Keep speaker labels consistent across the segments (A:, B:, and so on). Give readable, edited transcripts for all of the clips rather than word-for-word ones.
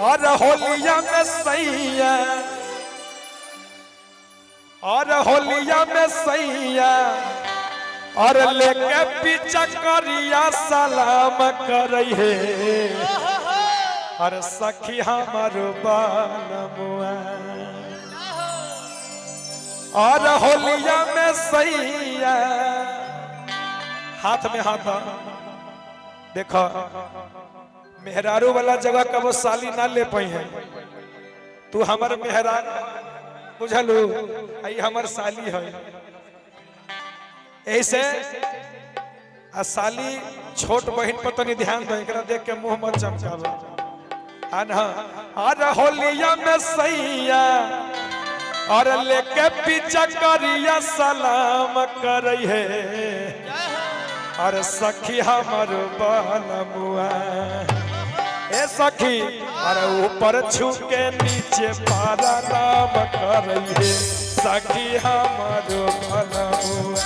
A: और होलिया में सैया और होलिया में सैया और लेके पीछा करिया सलाम करई है और सखी हमारो बालमुआ और होलिया में सैया हाथ में हाथ देखो मेहरारू वाला जगह का वो साली ना ले पाई है तू हमर मेहरान बुझलू आई हमर साली है ऐसे आ साली छोट बहन पर तनी ध्यान दे एकरा देख के मुंह मत चमकावे आना और होलिया में सैया और लेके पीछा करिया सलाम करई है और सखी हमर बालमुआ ए सखी और ऊपर छू के नीचे पारा नाम करई है सखी हमर बालमुआ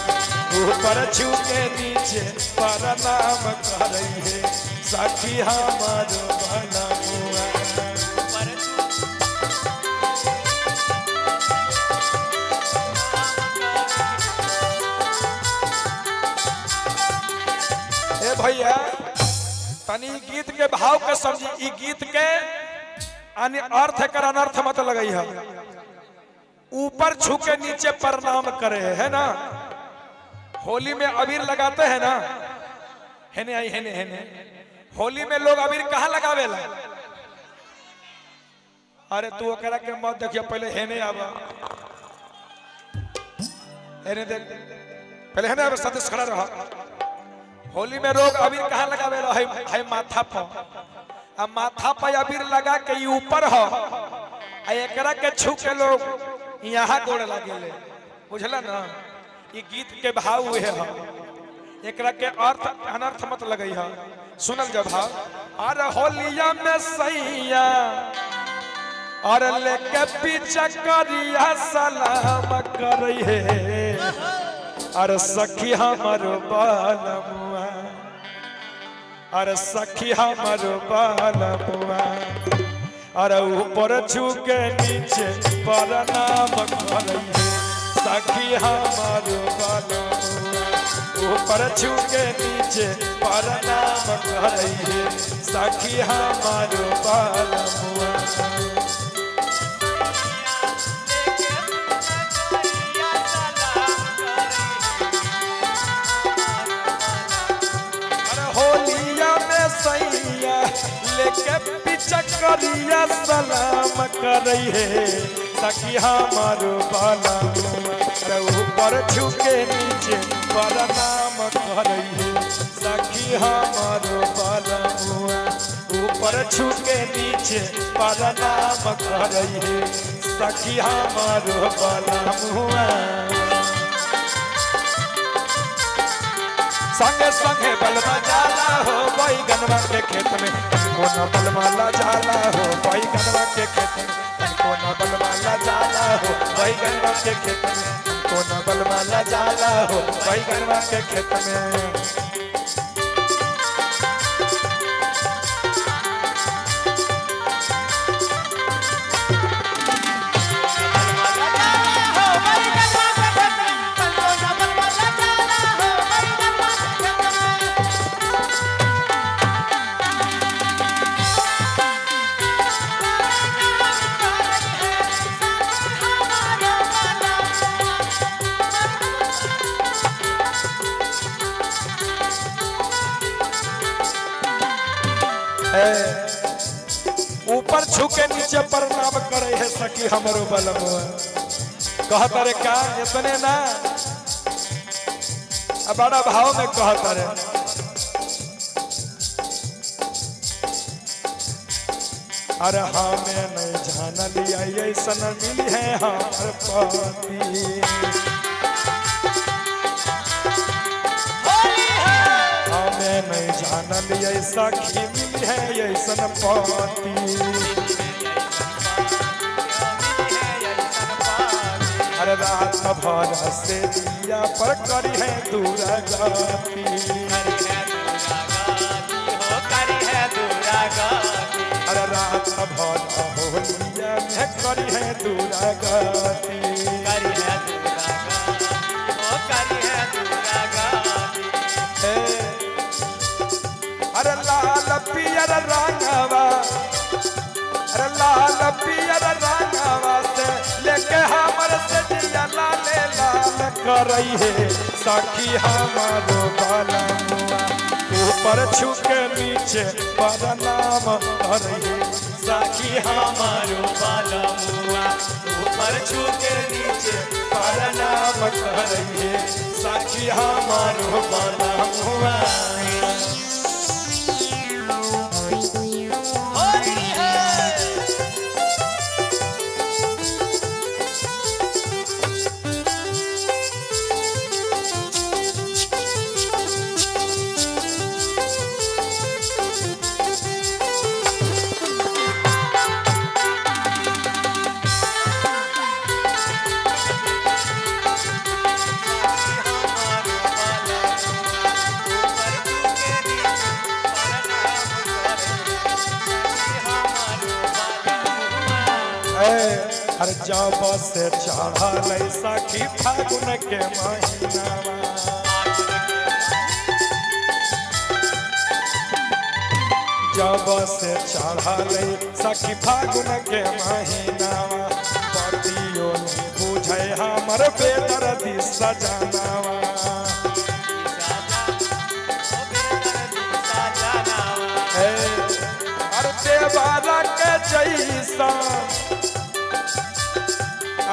A: ऊपर छू के नीचे पारा नाम करई है सखी हमर बालमुआ ए भैया तनी गीत के भाव के समझी ई गीत के अर्थ कर अनर्थ मत लगई है ऊपर छू के नीचे प्रणाम करे है ना होली में अबीर लगाते हैं ना हेने आई हेने हेने होली में लोग अबीर कहाँ लगावेला अरे तू ओकरा के मत देखिए पहले हेने आवा हेने देख पहले हेने आवा सतीश खड़ा रहा होली में लोग अबीर कहाँ लगावेला है माथा पर अब माथा पर अबीर लगा के ऊपर हो एकरा के छू के लोग यहाँ गोड़ लागेले बुझला ना ये गीत के भाव हुए है एकरा के अर्थ अनर्थ मत लगई है सुनल जब भाव अरे होलिया में सैया और लेके पीछा करिया सलाम करई है और सखी हमर बालमुआ और सखी हमर बालमुआ और ऊपर छू के नीचे प्रणाम करई है सखी हमर बालमुआ ऊपर छू के नीचे प्रणाम करई है सखी हमर बालमुआ लेके पीछा करिया सलाम करई है सखी हमारो बालमुआ ऊपर छू के नीचे प्रणाम करई है सखी हमारो बालमुआ ऊपर छू के नीचे प्रणाम करई है सखी हमारो बालमुआ संगे संगे बलमा जाला हो भाई गनवा के खेत में कोना बलमाला जाला हो भाई गनवा के खेत में कोना बलमाला जाला हो भाई गनवा के खेत में कोना बलमाला जाला हो भाई गनवा के खेत में ऊपर छू के नीचे प्रणाम करे है सखी हमरो बलमुआ कहता रे का इतने ना बड़ा भाव में कहता रे अरे हमें नहीं जान लिया ऐसा मिली है हमार पति हमें नहीं जान लिया सखी मिली है ऐसा पति अरे रात भर से दिया पर करी है दूरा गाती अरे रात भला होलिया में करी है दुरागति
B: करी है दुरागति ओ करी है दुरागति
A: अरे लाल पियर रंगवा अरे लाल पियर रंगवा से लेके हमर से जिया लाले लाल करई है सखी हमारो बालमुआ ऊपर छुके नीचे प्रणाम करई है
B: सखी हमारो बालमुआ ऊपर छूके नीचे
A: प्रणाम करई है सखी हमारो बालमुआ
B: होली है
A: अरे जब से चढ़ल सखी फागुन के महीनावा जब से चढ़ल सखी फागुन के महीनावा पतियो नहीं बुझे हमर बेदर्दी सजनावा अरे देवारा के जैसा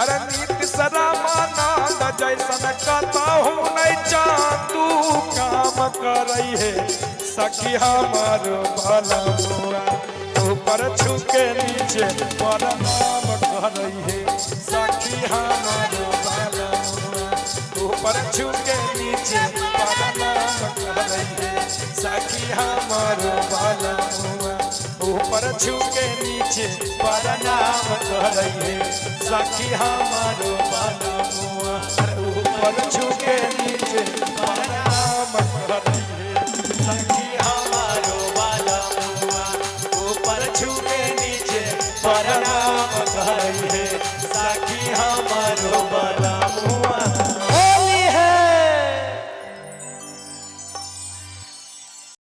A: अरे नीति सरामानंद जैसन कतहु नहीं चातू काम करई है सखी हमार भलमुआ ऊपर छुके नीचे प्रणाम करई है सखी हमार भलमुआ ऊपर छुके नीचे प्रणाम करई है सखी हमार भलमुआ ऊपर छुके नीचे प्रणाम करई है सखी हमारो बालमुआ ऊपर छुके नीचे प्रणाम करई है
B: सखी हमारो बालमुआ ऊपर छूके नीचे
A: प्रणाम